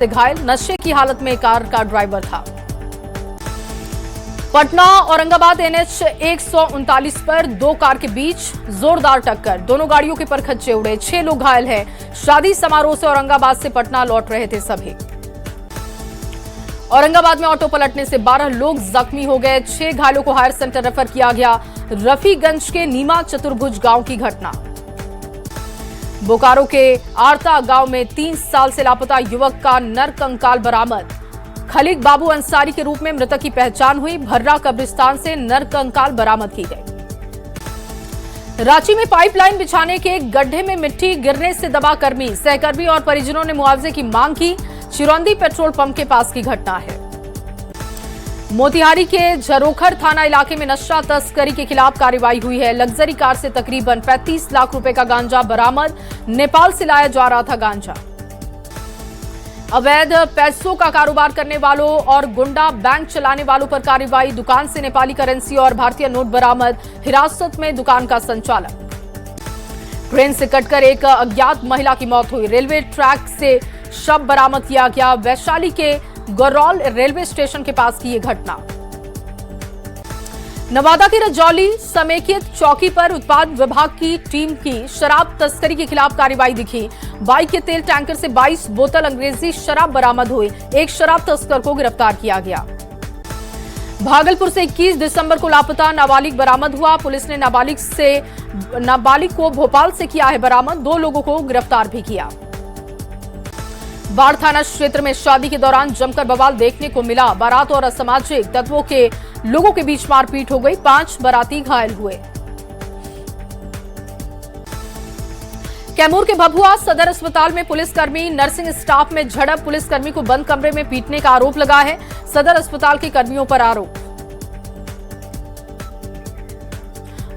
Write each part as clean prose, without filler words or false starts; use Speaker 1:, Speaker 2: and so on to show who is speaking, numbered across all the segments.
Speaker 1: से घायल, नशे की हालत में कार का ड्राइवर था। पटना औरंगाबाद एनएच 139 पर दो कार के बीच जोरदार टक्कर, दोनों गाड़ियों के परखच्चे उड़े, 6 लोग घायल हैं। शादी समारोह से औरंगाबाद से पटना लौट रहे थे सभी। औरंगाबाद में ऑटो पलटने से 12 लोग जख्मी हो गए, 6 घायलों को हायर सेंटर रेफर किया गया। रफीगंज के नीमा चतुर्भुज गांव की घटना। बोकारो के आरता गांव में 3 साल से लापता युवक का नरकंकाल बरामद, खलीक बाबू अंसारी के रूप में मृतक की पहचान हुई। भर्रा कब्रिस्तान से नरकंकाल बरामद की गई। रांची में पाइपलाइन बिछाने के गड्ढे में मिट्टी गिरने से दबा कर्मी, सहकर्मी और परिजनों ने मुआवजे की मांग की। चिरौंदी पेट्रोल पंप के पास की घटना है। मोतिहारी के झरोखर थाना इलाके में नशा तस्करी के खिलाफ कार्रवाई हुई है। लग्जरी कार से तकरीबन 35 लाख रुपए का गांजा बरामद, नेपाल से लाया जा रहा था गांजा। अवैध पैसों का कारोबार करने वालों और गुंडा बैंक चलाने वालों पर कार्रवाई, दुकान से नेपाली करेंसी और भारतीय नोट बरामद, हिरासत में दुकान का संचालक। ट्रेन से कटकर एक अज्ञात महिला की मौत हुई, रेलवे ट्रैक से शव बरामद किया गया। वैशाली के गौरौल रेलवे स्टेशन के पास की यह घटना। नवादा के रजौली समेकित चौकी पर उत्पाद विभाग की टीम की शराब तस्करी के खिलाफ कार्रवाई दिखी। बाइक के तेल टैंकर से 22 बोतल अंग्रेजी शराब बरामद हुई, एक शराब तस्कर को गिरफ्तार किया गया। भागलपुर से 21 दिसंबर को लापता नाबालिग बरामद हुआ, पुलिस ने नाबालिग को भोपाल से किया है बरामद, 2 लोगों को गिरफ्तार भी किया। बाढ़ थाना क्षेत्र में शादी के दौरान जमकर बवाल देखने को मिला, बारात और असामाजिक तत्वों के लोगों के बीच मारपीट हो गई, 5 बाराती घायल हुए। कैमूर के भभुआ सदर अस्पताल में पुलिसकर्मी नर्सिंग स्टाफ में झड़प, पुलिसकर्मी को बंद कमरे में पीटने का आरोप लगा है, सदर अस्पताल के कर्मियों पर आरोप।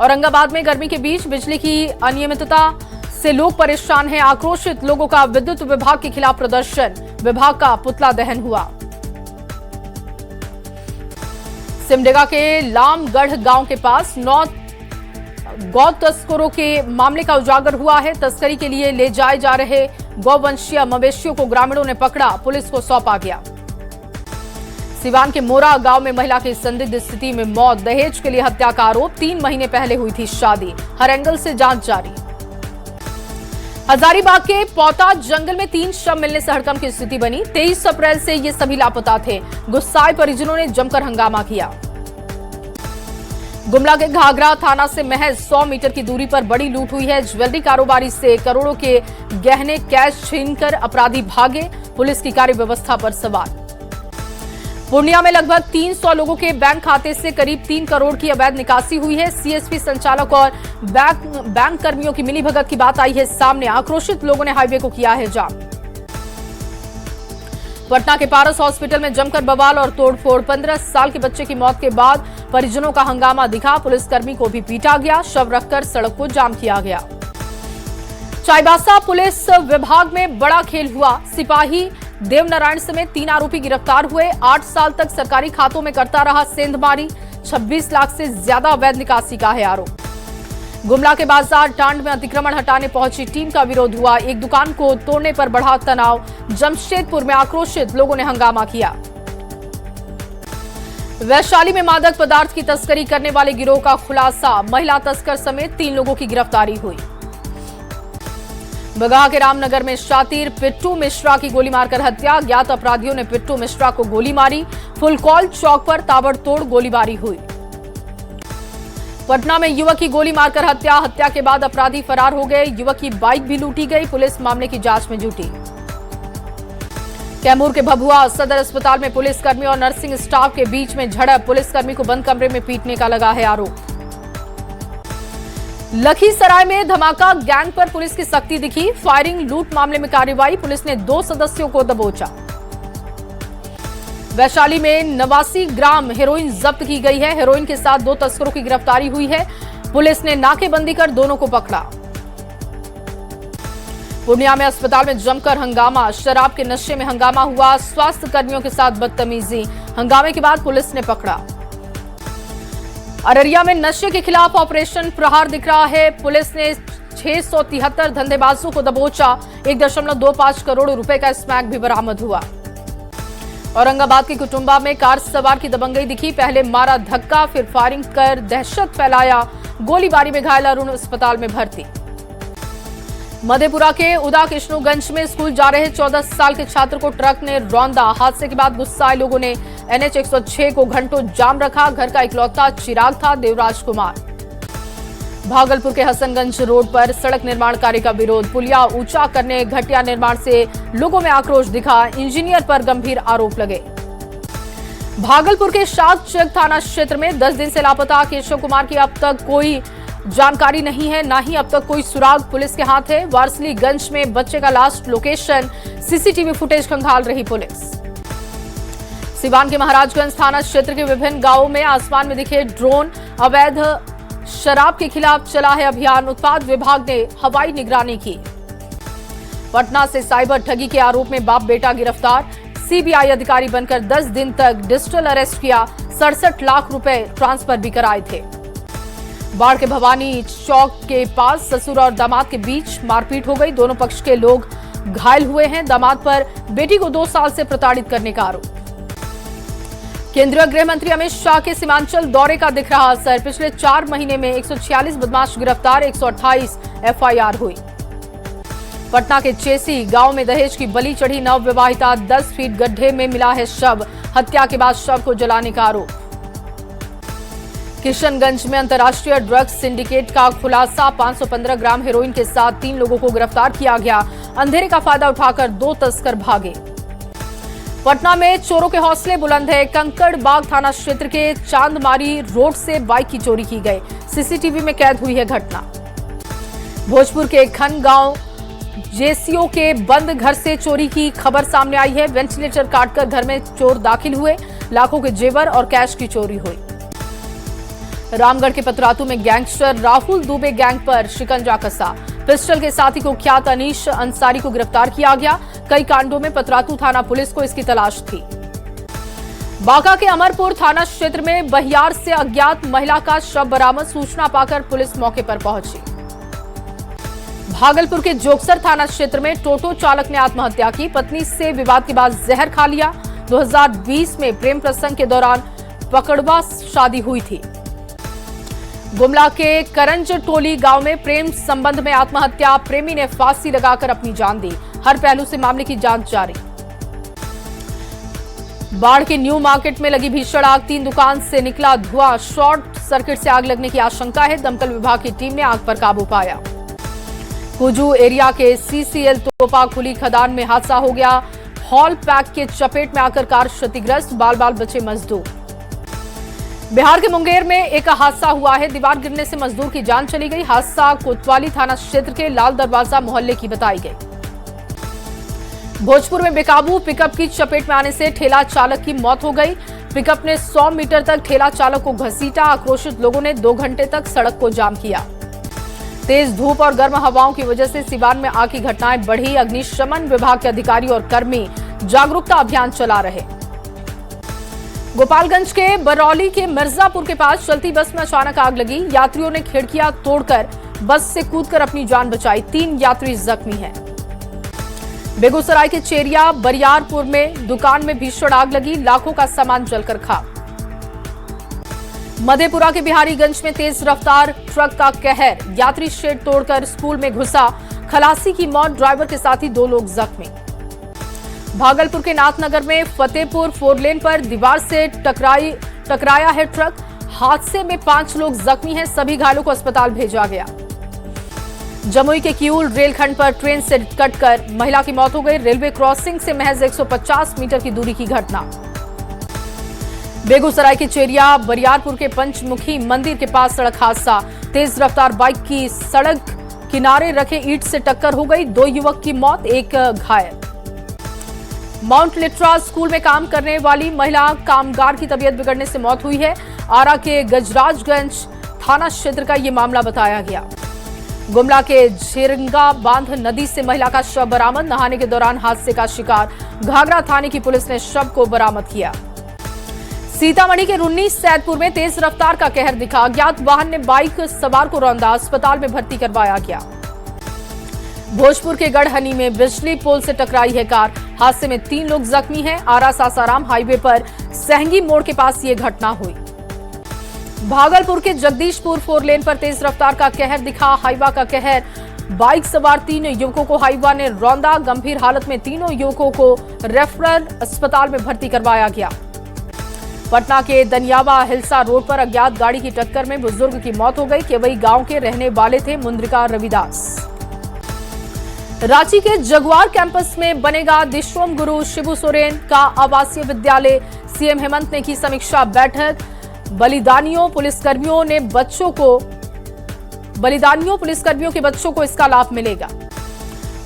Speaker 1: औरंगाबाद में गर्मी के बीच बिजली की अनियमितता से लोग परेशान हैं, आक्रोशित लोगों का विद्युत विभाग के खिलाफ प्रदर्शन, विभाग का पुतला दहन हुआ। सिमडेगा के लामगढ़ गांव के पास 9 गौ तस्करों के मामले का उजागर हुआ है। तस्करी के लिए ले जाए जा रहे गौवंशीय मवेशियों को ग्रामीणों ने पकड़ा, पुलिस को सौंपा गया। सिवान के मोरा गांव में महिला की संदिग्ध स्थिति में मौत, दहेज के लिए हत्या का आरोप, 3 महीने पहले हुई थी शादी, हर एंगल से जांच जारी। हजारीबाग के पौता जंगल में 3 शव मिलने से हड़कंप की स्थिति बनी, 23 अप्रैल से ये सभी लापता थे, गुस्साए परिजनों ने जमकर हंगामा किया। गुमला के घाघरा थाना से महज 100 मीटर की दूरी पर बड़ी लूट हुई है, ज्वेलरी कारोबारी से करोड़ों के गहने कैश छीनकर अपराधी भागे, पुलिस की कार्य व्यवस्था पर सवाल। पूर्णिया में लगभग 300 लोगों के बैंक खाते से करीब 3 करोड़ की अवैध निकासी हुई है, सीएसपी संचालक और बैंक कर्मियों की मिलीभगत की बात आई है सामने, आक्रोशित लोगों ने हाईवे को किया है जाम। पटना के पारस हॉस्पिटल में जमकर बवाल और तोड़फोड़, 15 साल के बच्चे की मौत के बाद परिजनों का हंगामा दिखा, पुलिसकर्मी को भी पीटा गया, शव रखकर सड़क को जाम किया गया। चाईबासा पुलिस विभाग में बड़ा खेल हुआ, सिपाही देवनारायण समेत 3 आरोपी गिरफ्तार हुए, 8 साल तक सरकारी खातों में करता रहा सेंधमारी, 26 लाख से ज्यादा अवैध निकासी का है आरोप। गुमला के बाजार टांड में अतिक्रमण हटाने पहुंची टीम का विरोध हुआ, एक दुकान को तोड़ने पर बढ़ा तनाव, जमशेदपुर में आक्रोशित लोगों ने हंगामा किया। वैशाली में मादक पदार्थ की तस्करी करने वाले गिरोह का खुलासा, महिला तस्कर समेत 3 लोगों की गिरफ्तारी हुई। बगहा के रामनगर में शातिर पिट्टू मिश्रा की गोली मारकर हत्या, ज्ञात अपराधियों ने पिट्टू मिश्रा को गोली मारी, फुलकौल चौक पर ताबड़तोड़ गोलीबारी हुई। पटना में युवक की गोली मारकर हत्या के बाद अपराधी फरार हो गए, युवक की बाइक भी लूटी गई, पुलिस मामले की जांच में जुटी। कैमूर के भभुआ सदर अस्पताल में पुलिसकर्मी और नर्सिंग स्टाफ के बीच में झड़प, पुलिसकर्मी को बंद कमरे में पीटने का लगा है आरोप। लखीसराय में धमाका, गैंग पर पुलिस की सख्ती दिखी, फायरिंग लूट मामले में कार्रवाई, पुलिस ने 2 सदस्यों को दबोचा। वैशाली में 89 ग्राम हेरोइन जब्त की गई है, हेरोइन के साथ 2 तस्करों की गिरफ्तारी हुई है, पुलिस ने नाकेबंदी कर दोनों को पकड़ा। पूर्णिया में अस्पताल में जमकर हंगामा, शराब के नशे में हंगामा हुआ, स्वास्थ्य कर्मियों के साथ बदतमीजी, हंगामे के बाद पुलिस ने पकड़ा। अररिया में नशे के खिलाफ ऑपरेशन प्रहार दिख रहा है, पुलिस ने 673 धंधेबाजों को दबोचा। 1.25 करोड़ रुपए का स्मैक भी बरामद हुआ। औरंगाबाद की कुटुंबा में कार सवार की दबंगई दिखी। पहले मारा धक्का, फिर फायरिंग कर दहशत फैलाया। गोलीबारी में घायल अरुण अस्पताल में भर्ती। मधेपुरा के उदा किशनुगंज में स्कूल जा रहे 14 साल के छात्र को ट्रक ने रौंदा। हादसे के बाद गुस्साए लोगों ने NH 106 को घंटों जाम रखा। घर का इकलौता चिराग था देवराज कुमार। भागलपुर के हसनगंज रोड पर सड़क निर्माण कार्य का विरोध। पुलिया ऊंचा करने, घटिया निर्माण से लोगों में आक्रोश दिखा। इंजीनियर पर गंभीर आरोप लगे। भागलपुर के शादचक थाना क्षेत्र में 10 दिन से लापता केशव कुमार की अब तक कोई जानकारी नहीं है, ना ही अब तक कोई सुराग पुलिस के हाथ है। वारसलीगंज में बच्चे का लास्ट लोकेशन, CCTV फुटेज खंगाल रही पुलिस। सिवान के महाराजगंज थाना क्षेत्र के विभिन्न गांवों में आसमान में दिखे ड्रोन। अवैध शराब के खिलाफ चला है अभियान। उत्पाद विभाग ने हवाई निगरानी की। पटना से साइबर ठगी के आरोप में बाप बेटा गिरफ्तार। CBI अधिकारी बनकर 10 दिन तक डिजिटल अरेस्ट किया। 67 लाख रुपए ट्रांसफर भी कराए थे। बाढ़ के भवानी चौक के पास ससुर और दामाद के बीच मारपीट हो गई। दोनों पक्ष के लोग घायल हुए हैं। दामाद पर बेटी को 2 साल से प्रताड़ित करने का आरोप। केंद्रीय गृह मंत्री अमित शाह के सीमांचल दौरे का दिख रहा असर। पिछले 4 महीने में 146 बदमाश गिरफ्तार, 128 FIR हुई। पटना के चेसी गांव में दहेज की बलि चढ़ी नवविवाहिता। 10 फीट गड्ढे में मिला है शव। हत्या के बाद शव को जलाने का आरोप। किशनगंज में अंतर्राष्ट्रीय ड्रग्स सिंडिकेट का खुलासा। 515 ग्राम हेरोइन के साथ 3 लोगों को गिरफ्तार किया गया। अंधेरे का फायदा उठाकर 2 तस्कर भागे। पटना में चोरों के हौसले बुलंद है। कंकड़बाग थाना क्षेत्र के चांदमारी रोड से बाइक की चोरी की गई। CCTV में कैद हुई है घटना। भोजपुर के खन गांव JCO के बंद घर से चोरी की खबर सामने आई है। वेंटिलेटर काटकर घर में चोर दाखिल हुए। लाखों के जेवर और कैश की चोरी हुई। रामगढ़ के पतरातू में गैंगस्टर राहुल दुबे गैंग पर शिकंजा कसा। पिस्टल के साथी को कुख्यात अनीश अंसारी को गिरफ्तार किया गया। कई कांडों में पतरातू थाना पुलिस को इसकी तलाश थी। बांका के अमरपुर थाना क्षेत्र में बहियार से अज्ञात महिला का शव बरामद। सूचना पाकर पुलिस मौके पर पहुंची। भागलपुर के जोगसर थाना क्षेत्र में टोटो चालक ने आत्महत्या की। पत्नी से विवाद के बाद जहर खा लिया। 2020 में प्रेम प्रसंग के दौरान पकड़वा शादी हुई थी। गुमला के करंज टोली गांव में प्रेम संबंध में आत्महत्या। प्रेमी ने फांसी लगाकर अपनी जान दी। हर पहलू से मामले की जांच जारी। बाढ़ के न्यू मार्केट में लगी भीषण आग। 3 दुकान से निकला धुआं। शॉर्ट सर्किट से आग लगने की आशंका है। दमकल विभाग की टीम ने आग पर काबू पाया। कुजू एरिया के CCL तोपा खुली खदान में हादसा हो गया। हॉल पैक के चपेट में आकर कार क्षतिग्रस्त। बाल बाल बचे मजदूर। बिहार के मुंगेर में एक हादसा हुआ है। दीवार गिरने से मजदूर की जान चली गई। हादसा कोतवाली थाना क्षेत्र के लाल दरवाजा मोहल्ले की बताई गई। भोजपुर में बेकाबू पिकअप की चपेट में आने से ठेला चालक की मौत हो गई। पिकअप ने 100 मीटर तक ठेला चालक को घसीटा। आक्रोशित लोगों ने 2 घंटे तक सड़क को जाम किया। तेज धूप और गर्म हवाओं की वजह से सिवान में आग की घटनाएं बढ़ी। अग्निशमन विभाग के अधिकारी और कर्मी जागरूकता अभियान चला रहे। गोपालगंज के बरौली के मिर्जापुर के पास चलती बस में अचानक आग लगी। यात्रियों ने खिड़कियां तोड़कर बस से कूदकर अपनी जान बचाई। 3 यात्री जख्मी हैं। बेगूसराय के चेरिया बरियारपुर में दुकान में भीषण आग लगी। लाखों का सामान जलकर खाक। मधेपुरा के बिहारीगंज में तेज रफ्तार ट्रक का कहर। यात्री शेड तोड़कर स्कूल में घुसा। खलासी की मौत, ड्राइवर के साथ ही 2 लोग जख्मी। भागलपुर के नाथनगर में फतेहपुर 4 लेन पर दीवार से टकराया है ट्रक। हादसे में 5 लोग जख्मी हैं। सभी घायलों को अस्पताल भेजा गया। जमुई के किऊल रेलखंड पर ट्रेन से कटकर महिला की मौत हो गई। रेलवे क्रॉसिंग से महज 150 मीटर की दूरी की घटना। बेगूसराय के चेरिया बरियारपुर के पंचमुखी मंदिर के पास सड़क हादसा। तेज रफ्तार बाइक की सड़क किनारे रखे ईंट से टक्कर हो गई। 2 युवक की मौत, 1 घायल। माउंट लिट्रा स्कूल में काम करने वाली महिला कामगार की तबीयत बिगड़ने से मौत हुई है। आरा के गजराजगंज थाना क्षेत्र का ये मामला बताया गया। गुमला के झिरंगा बांध नदी से महिला का शव बरामद। नहाने के दौरान हादसे का शिकार। घाघरा थाने की पुलिस ने शव को बरामद किया। सीतामढ़ी के रुन्नी सैदपुर में तेज रफ्तार का कहर दिखा। अज्ञात वाहन ने बाइक सवार को रौंदा। अस्पताल में भर्ती करवाया गया। भोजपुर के गढ़हनी में बिजली पोल से टकराई है कार। हादसे में 3 लोग जख्मी हैं। आरा सासाराम हाईवे पर सहंगी मोड़ के पास ये घटना हुई। भागलपुर के जगदीशपुर 4 लेन पर तेज रफ्तार का कहर दिखा। हाईवा का कहर, बाइक सवार 3 युवकों को हाईवा ने रौंदा। गंभीर हालत में तीनों युवकों को रेफरल अस्पताल में भर्ती करवाया गया। पटना के दनियावा हिलसा रोड पर अज्ञात गाड़ी की टक्कर में बुजुर्ग की मौत हो गई। केवई गांव के रहने वाले थे मुंद्रिका रविदास। रांची के जगुआर कैंपस में बनेगा दिशोम गुरु शिबू सोरेन का आवासीय विद्यालय। सीएम हेमंत ने की समीक्षा बैठक। बलिदानियों पुलिसकर्मियों के बच्चों को इसका लाभ मिलेगा।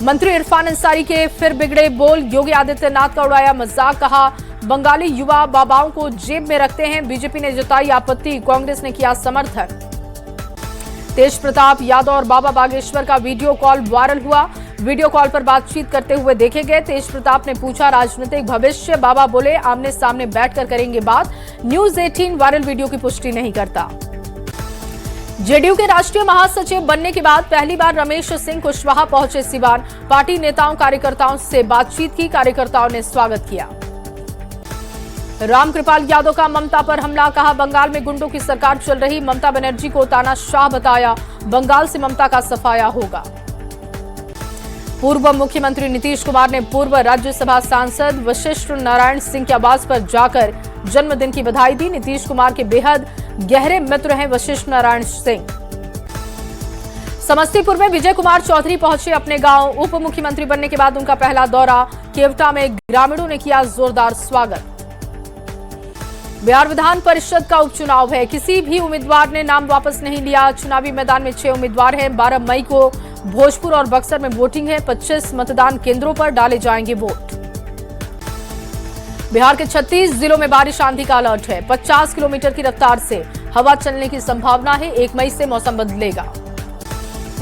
Speaker 1: मंत्री इरफान अंसारी के फिर बिगड़े बोल। योगी आदित्यनाथ का उड़ाया मजाक। कहा, बंगाली युवा बाबाओं को जेब में रखते हैं। बीजेपी ने जताई आपत्ति, कांग्रेस ने किया समर्थन। तेज प्रताप यादव और बाबा बागेश्वर का वीडियो कॉल वायरल हुआ। वीडियो कॉल पर बातचीत करते हुए देखे गए। तेज प्रताप ने पूछा राजनीतिक भविष्य। बाबा बोले आमने सामने बैठकर करेंगे बात। न्यूज 18 वायरल वीडियो की पुष्टि नहीं करता। जेडीयू के राष्ट्रीय महासचिव बनने के बाद पहली बार रमेश सिंह कुशवाहा पहुंचे सिवान। पार्टी नेताओं कार्यकर्ताओं से बातचीत की। कार्यकर्ताओं ने स्वागत किया। रामकृपाल यादव का ममता पर हमला। कहा, बंगाल में गुंडों की सरकार चल रही। ममता बनर्जी को तानाशाह बताया। बंगाल से ममता का सफाया होगा। पूर्व मुख्यमंत्री नीतीश कुमार ने पूर्व राज्यसभा सांसद वशिष्ठ नारायण सिंह के आवास पर जाकर जन्मदिन की बधाई दी। नीतीश कुमार के बेहद गहरे मित्र हैं वशिष्ठ नारायण सिंह। समस्तीपुर में विजय कुमार चौधरी पहुंचे अपने गांव। उप मुख्यमंत्री बनने के बाद उनका पहला दौरा। केवटा में ग्रामीणों ने किया जोरदार स्वागत। बिहार विधान परिषद का उपचुनाव है। किसी भी उम्मीदवार ने नाम वापस नहीं लिया। चुनावी मैदान में 6 उम्मीदवार हैं। 12 मई को भोजपुर और बक्सर में वोटिंग है। 25 मतदान केंद्रों पर डाले जाएंगे वोट। बिहार के 36 जिलों में बारिश आंधी का अलर्ट है। 50 किलोमीटर की रफ्तार से हवा चलने की संभावना है। 1 मई से मौसम बदलेगा।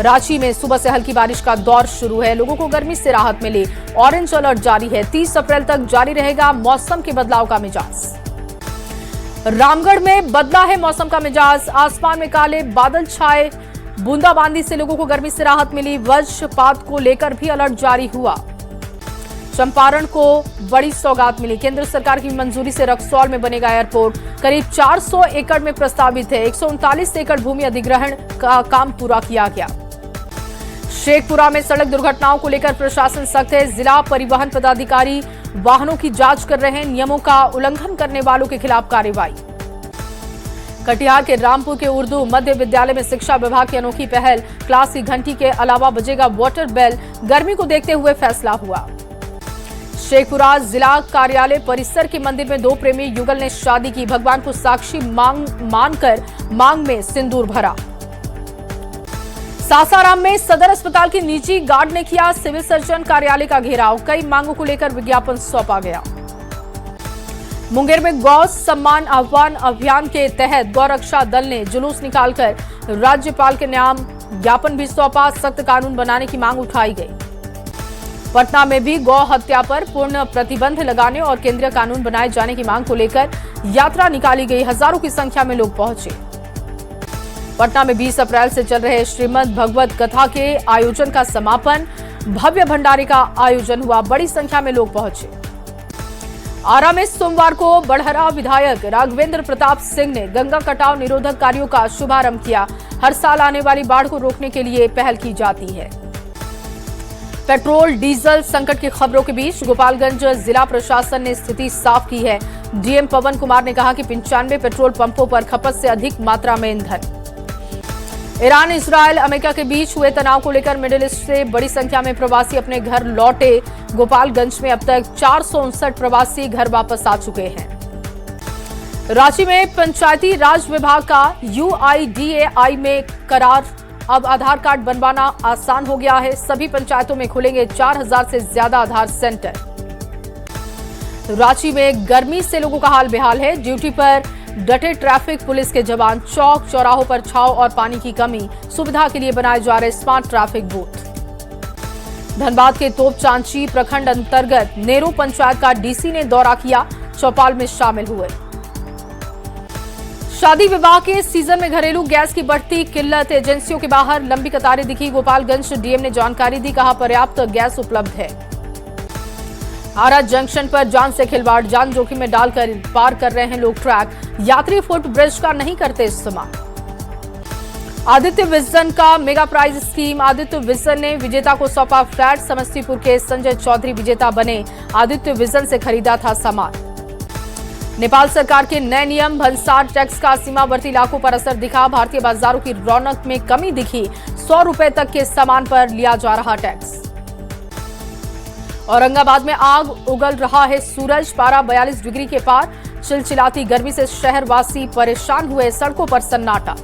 Speaker 1: रांची में सुबह से हल्की बारिश का दौर शुरू है। लोगों को गर्मी से राहत मिली। ऑरेंज अलर्ट जारी है। 30 अप्रैल तक जारी रहेगा मौसम के बदलाव का मिजाज। रामगढ़ में बदला है मौसम का मिजाज। आसमान में काले बादल छाए। बूंदाबांदी से लोगों को गर्मी से राहत मिली। वज्रपात को लेकर भी अलर्ट जारी हुआ। चंपारण को बड़ी सौगात मिली। केंद्र सरकार की मंजूरी से रक्सौल में बनेगा एयरपोर्ट। करीब 400 एकड़ में प्रस्तावित है। 139 एकड़ भूमि अधिग्रहण का काम पूरा किया गया। शेखपुरा में सड़क दुर्घटनाओं को लेकर प्रशासन सख्त है। जिला परिवहन पदाधिकारी वाहनों की जांच कर रहे हैं। नियमों का उल्लंघन करने वालों के खिलाफ कार्रवाई। कटिहार के रामपुर के उर्दू मध्य विद्यालय में शिक्षा विभाग की अनोखी पहल। क्लास की घंटी के अलावा बजेगा वाटर बेल। गर्मी को देखते हुए फैसला हुआ। शेखपुरा जिला कार्यालय परिसर के मंदिर में 2 प्रेमी युगल ने शादी की। भगवान को साक्षी मानकर मांग में सिंदूर भरा। सासाराम में सदर अस्पताल की निजी गार्ड ने किया सिविल सर्जन कार्यालय का घेराव। कई मांगों को लेकर विज्ञापन सौंपा गया। मुंगेर में गौ सम्मान आह्वान अभियान के तहत गौ रक्षा दल ने जुलूस निकालकर राज्यपाल के नाम ज्ञापन भी सौंपा। सख्त कानून बनाने की मांग उठाई गई। पटना में भी गौ हत्या पर पूर्ण प्रतिबंध लगाने और केंद्रीय कानून बनाए जाने की मांग को लेकर यात्रा निकाली गई। हजारों की संख्या में लोग पहुंचे। पटना में 20 अप्रैल से चल रहे श्रीमद् भगवत कथा के आयोजन का समापन। भव्य भंडारे का आयोजन हुआ। बड़ी संख्या में लोग पहुंचे। आरा में सोमवार को बड़हरा विधायक राघवेंद्र प्रताप सिंह ने गंगा कटाव निरोधक कार्यों का शुभारंभ किया। हर साल आने वाली बाढ़ को रोकने के लिए पहल की जाती है। पेट्रोल डीजल संकट की खबरों के बीच गोपालगंज जिला प्रशासन ने स्थिति साफ की है। डीएम पवन कुमार ने कहा कि 95 पेट्रोल पंपों पर खपत से अधिक मात्रा में ईंधन। ईरान, इजरायल, अमेरिका के बीच हुए तनाव को लेकर मिडिल ईस्ट से बड़ी संख्या में प्रवासी अपने घर लौटे। गोपालगंज में अब तक 459 प्रवासी घर वापस आ चुके हैं। रांची में पंचायती राज विभाग का UIDAI में करार। अब आधार कार्ड बनवाना आसान हो गया है। सभी पंचायतों में खुलेंगे 4000 से ज्यादा आधार सेंटर। रांची में गर्मी से लोगों का हाल बेहाल है। ड्यूटी पर डटे ट्रैफिक पुलिस के जवान। चौक चौराहों पर छाव और पानी की कमी सुविधा के लिए बनाए जा रहे स्मार्ट ट्रैफिक बूथ। धनबाद के तोपचांची प्रखंड अंतर्गत नेहरू पंचायत का डीसी ने दौरा किया। चौपाल में शामिल हुए। शादी विवाह के सीजन में घरेलू गैस की बढ़ती किल्लत, एजेंसियों के बाहर लंबी कतारें दिखी। गोपालगंज डीएम ने जानकारी दी, कहा पर्याप्त गैस उपलब्ध है। आरा जंक्शन पर जान से खिलवाड़, जान जोखिम में डालकर पार कर रहे हैं लोग ट्रैक। यात्री फुट ब्रिज का नहीं करते इस्तेमाल। आदित्य विजन का mega prize scheme, Aditya vision ने विजेता को सौंपा फ्लैट। समस्तीपुर के संजय चौधरी विजेता बने, आदित्य विजन से खरीदा था सामान। नेपाल सरकार के नए नियम, भंसार टैक्स का सीमावर्ती इलाकों पर असर दिखा। भारतीय बाजारों की रौनक में कमी दिखी। 100 रुपए तक के सामान पर लिया जा रहा टैक्स। औरंगाबाद में आग उगल रहा है सूरज, पारा 42 डिग्री के पार। चिलचिलाती गर्मी से शहरवासी परेशान हुए, सड़कों पर सन्नाटा।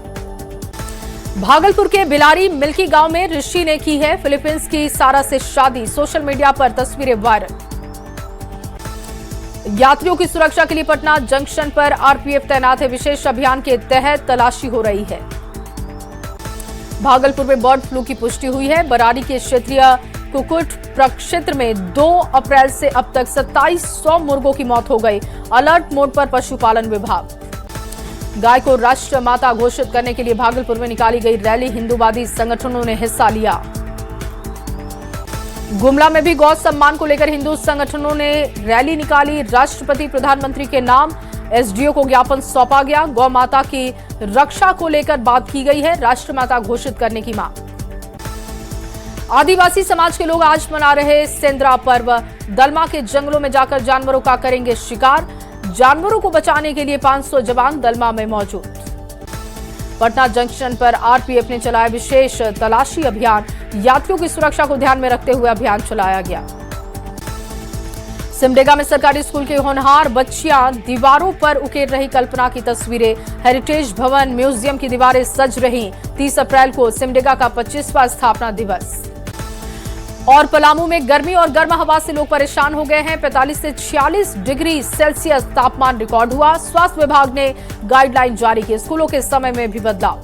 Speaker 1: भागलपुर के बिलारी मिल्की गांव में ऋषि ने की है फिलीपींस की सारा से शादी। सोशल मीडिया पर तस्वीरें वायरल। यात्रियों की सुरक्षा के लिए पटना जंक्शन पर आरपीएफ तैनात है। विशेष अभियान के तहत तलाशी हो रही है। भागलपुर में बर्ड फ्लू की पुष्टि हुई है। बरारी के क्षेत्रीय कुकुट प्रक्षेत्र में 2 अप्रैल से अब तक 2700 मुर्गों की मौत हो गई। अलर्ट मोड पर पशुपालन विभाग। गाय को राष्ट्र माता घोषित करने के लिए भागलपुर में निकाली गई रैली, हिंदूवादी संगठनों ने हिस्सा लिया। गुमला में भी गौ सम्मान को लेकर हिंदू संगठनों ने रैली निकाली। राष्ट्रपति प्रधानमंत्री के नाम एसडीओ को ज्ञापन सौंपा गया। गौ माता की रक्षा को लेकर बात की गई है, राष्ट्रमाता घोषित करने की मांग। आदिवासी समाज के लोग आज मना रहे सेंद्रा पर्व। दलमा के जंगलों में जाकर जानवरों का करेंगे शिकार। जानवरों को बचाने के लिए 500 जवान दलमा में मौजूद। पटना जंक्शन पर आरपीएफ ने चलाया विशेष तलाशी अभियान। यात्रियों की सुरक्षा को ध्यान में रखते हुए अभियान चलाया गया। सिमडेगा में सरकारी स्कूल के होनहार बच्चियां दीवारों पर उकेर रही कल्पना की तस्वीरें। हेरिटेज भवन म्यूजियम की दीवारें सज रही। 30 अप्रैल को सिमडेगा का 25वां स्थापना दिवस। और पलामू में गर्मी और गर्म हवा से लोग परेशान हो गए हैं। 45 से 46 डिग्री सेल्सियस तापमान रिकॉर्ड हुआ। स्वास्थ्य विभाग ने गाइडलाइन जारी की, स्कूलों के समय में भी बदलाव।